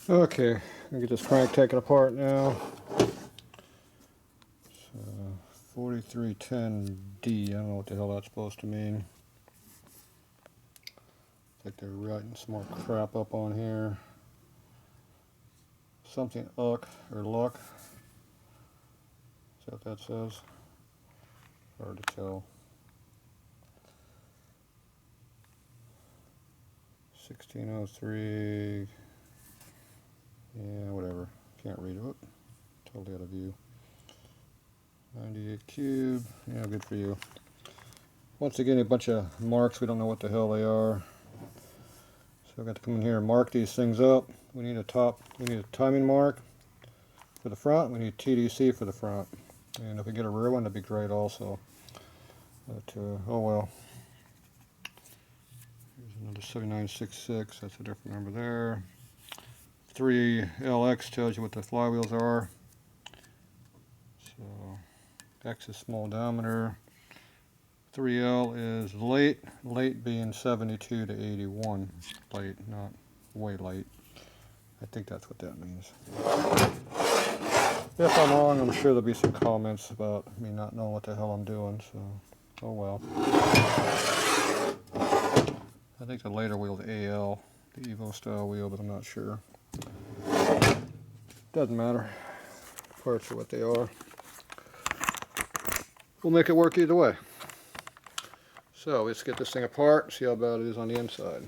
Okay, I'm gonna get this crank taken apart now. So 4310D, I don't know what the hell that's supposed to mean. It's like they're writing some more crap up on here. Something uck or luck. Is that what that says? Hard to tell. 1603. Yeah, whatever. Can't read it. Totally out of view. 98 cube. Yeah, good for you. Once again, a bunch of marks. We don't know what the hell they are. So I've got to come in here and mark these things up. We need a timing mark for the front. We need TDC for the front. And if we get a rear one, that'd be great also. But, oh well. Here's another 7966. That's a different number there. 3LX tells you what the flywheels are. So X is small diameter. 3L is late being 72 to 81. Late, not way late. I think that's what that means. If I'm wrong, I'm sure there'll be some comments about me not knowing what the hell I'm doing, so oh well. I think the later wheel is AL, the Evo style wheel, but I'm not sure. Doesn't matter. Parts are what they are. We'll make it work either way. So let's get this thing apart and see how bad it is on the inside.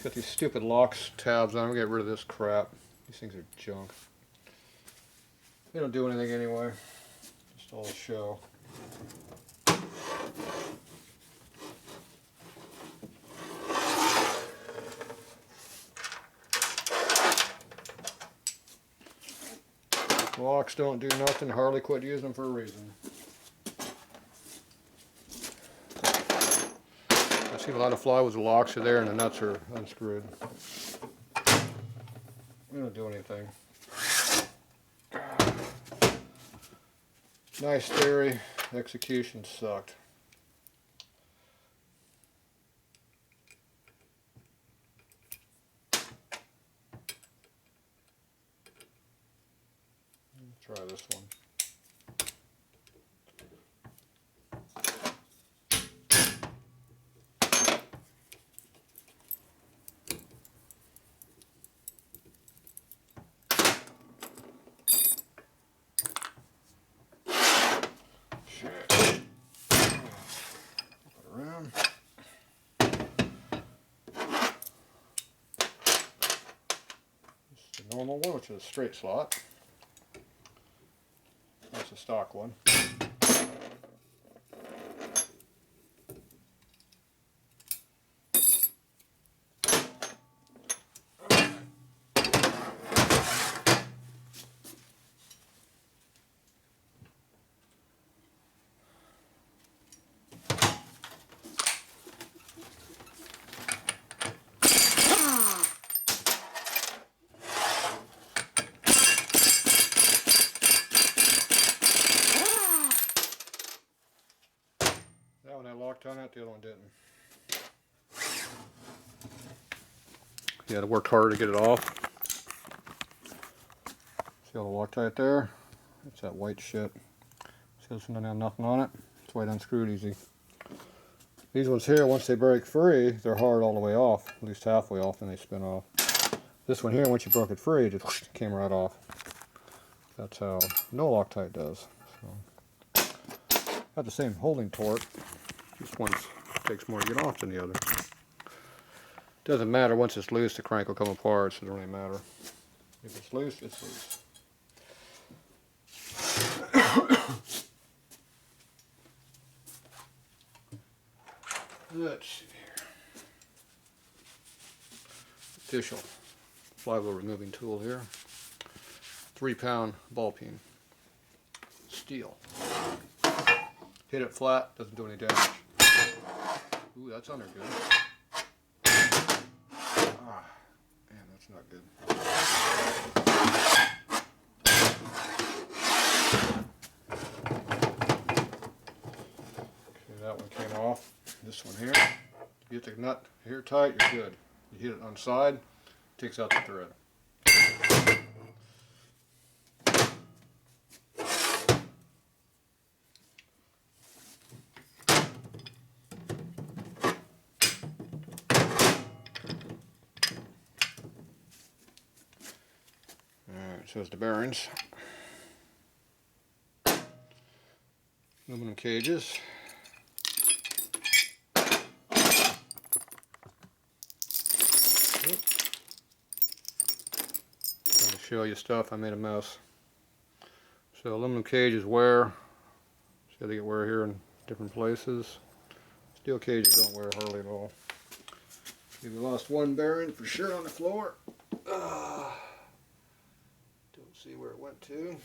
Got these stupid locks tabs on. I'm gonna get rid of this crap. These things are junk. They don't do anything anyway. Just all show. Locks don't do nothing. Harley quit using them for a reason. I've seen a lot of flywheels, the locks are there and the nuts are unscrewed. They don't do anything. Nice theory, execution sucked. Try this one. Normal one, which is a straight slot. That's a stock one. That one I locked on it, the other one didn't. Yeah, it worked hard to get it off. See all the Loctite there? It's that white shit. See this one doesn't have nothing on it? That's why it unscrewed easy. These ones here, once they break free, they're hard all the way off, at least halfway off, and they spin off. This one here, once you broke it free, it just came right off. That's how no Loctite does. So, got the same holding torque, just one takes more to get off than the other. Doesn't matter, once it's loose, the crank will come apart, so it doesn't really matter. If it's loose, it's loose. Let's see here. Official flywheel removing tool here. 3-pound ball peen. Steel. Hit it flat, doesn't do any damage. Ooh, that's under good. Ah, man, that's not good. Okay, that one came off. This one here, you get the nut here tight, you're good. You hit it on the side, takes out the thread. Alright, so there's the bearings. Aluminum cages. Trying to show you stuff, I made a mess. So aluminum cages wear. See, they get wear here in different places. Steel cages don't wear hardly at all. We lost one bearing for sure on the floor. Don't see where it went to.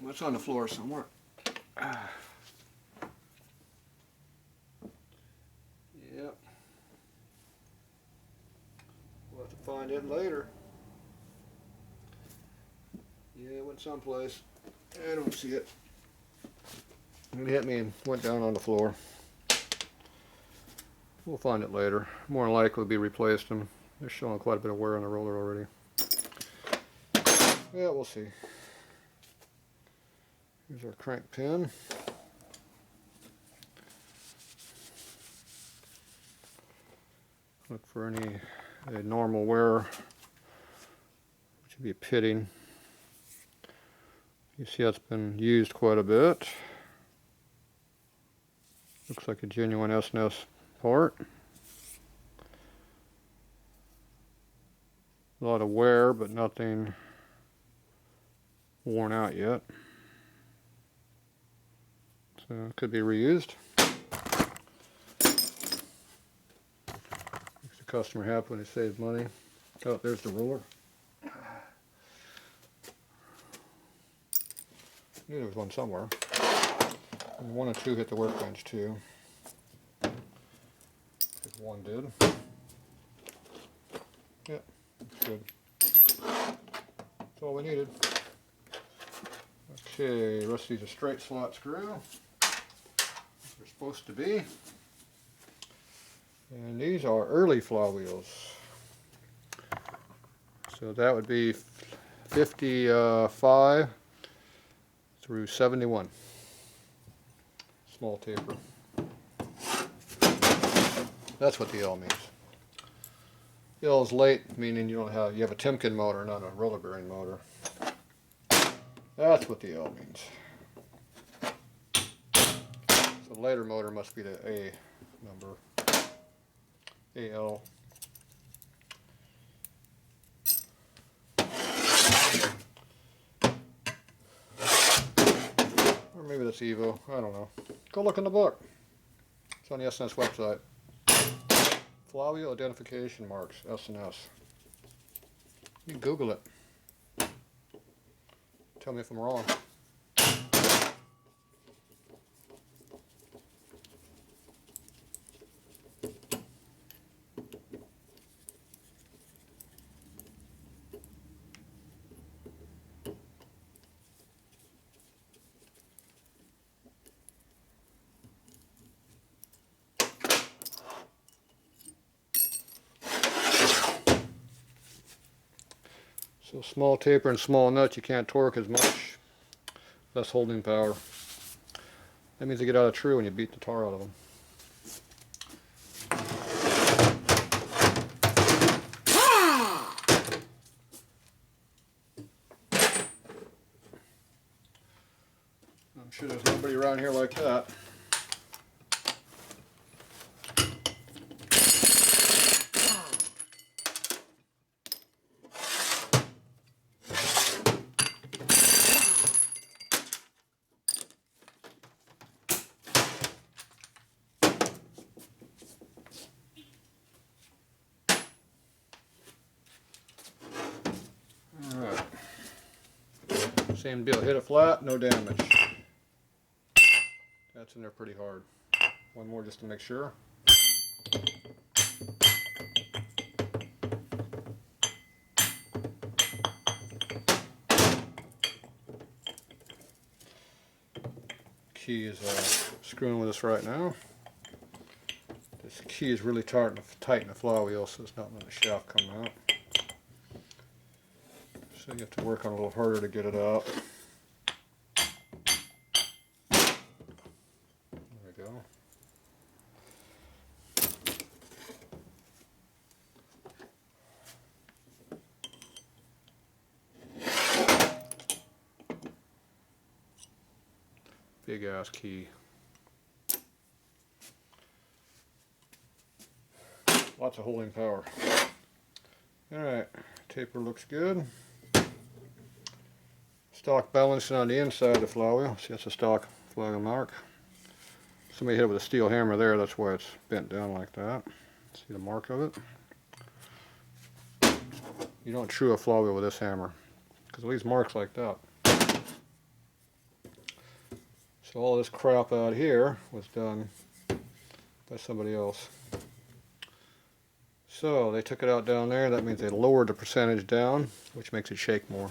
It's on the floor somewhere. Yep. We'll have to find it later. Yeah, it went someplace. I don't see it. It hit me and went down on the floor. We'll find it later. More than likely be replaced them. They're showing quite a bit of wear on the roller already. Yeah, we'll see. Here's our crank pin. Look for any normal wear, which would be pitting. You see that's been used quite a bit. Looks like a genuine S&S part. A lot of wear, but nothing worn out yet. So it could be reused. Makes the customer happy when he saves money. Oh, there's the roller. Knew there was one somewhere. And one or two hit the workbench too. I think one did. Yep, good. That's all we needed. Okay, the rest of these are straight slot screw. They're supposed to be. And these are early flywheels. So that would be 55 through 71. Small taper. That's what the L means. The L is late, meaning you have a Timken motor, not a roller bearing motor. That's what the L means. So the later motor must be the A number. AL. Or maybe that's Evo, I don't know. Go look in the book. It's on the S&S website. Flywheel identification marks, S&S. You can Google it. Tell me if I'm wrong. So small taper and small nut, you can't torque as much. Less holding power. That means they get out of true when you beat the tar out of them. I'm sure there's nobody around here like that. Alright. Same deal, hit it flat, no damage. That's in there pretty hard. One more just to make sure. Key is screwing with us right now. This key is really tight in the flywheel, so it's not letting the shaft come out. So you have to work on a little harder to get it out. There we go. Big ass key. Lots of holding power. Alright, taper looks good. Stock balancing on the inside of the flywheel. See, that's a stock flywheel mark. Somebody hit it with a steel hammer there, that's why it's bent down like that. See the mark of it? You don't true a flywheel with this hammer, because it leaves marks like that. So all this crap out here was done by somebody else. So they took it out down there. That means they lowered the percentage down, which makes it shake more.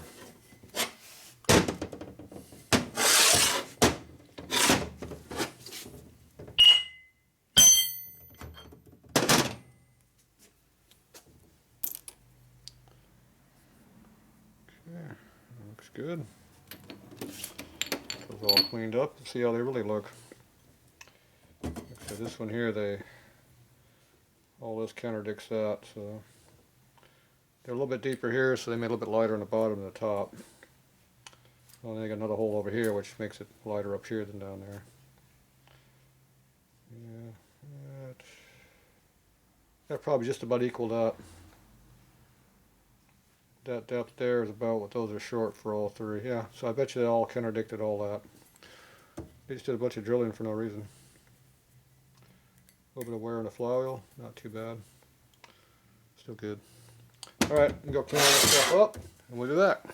Okay, looks good. Those all cleaned up. Let's see how they really look. So this one here, all this contradicts that, so they're a little bit deeper here, so they made it a little bit lighter on the bottom and the top. Well, then they got another hole over here, which makes it lighter up here than down there. Yeah, that probably just about equaled that. That depth there is about what those are short for all three. Yeah, so I bet you they all contradicted all that. They just did a bunch of drilling for no reason. A little bit of wear on the flywheel, not too bad. Still good. Alright, I'm going to go clean all this stuff up, and we'll do that.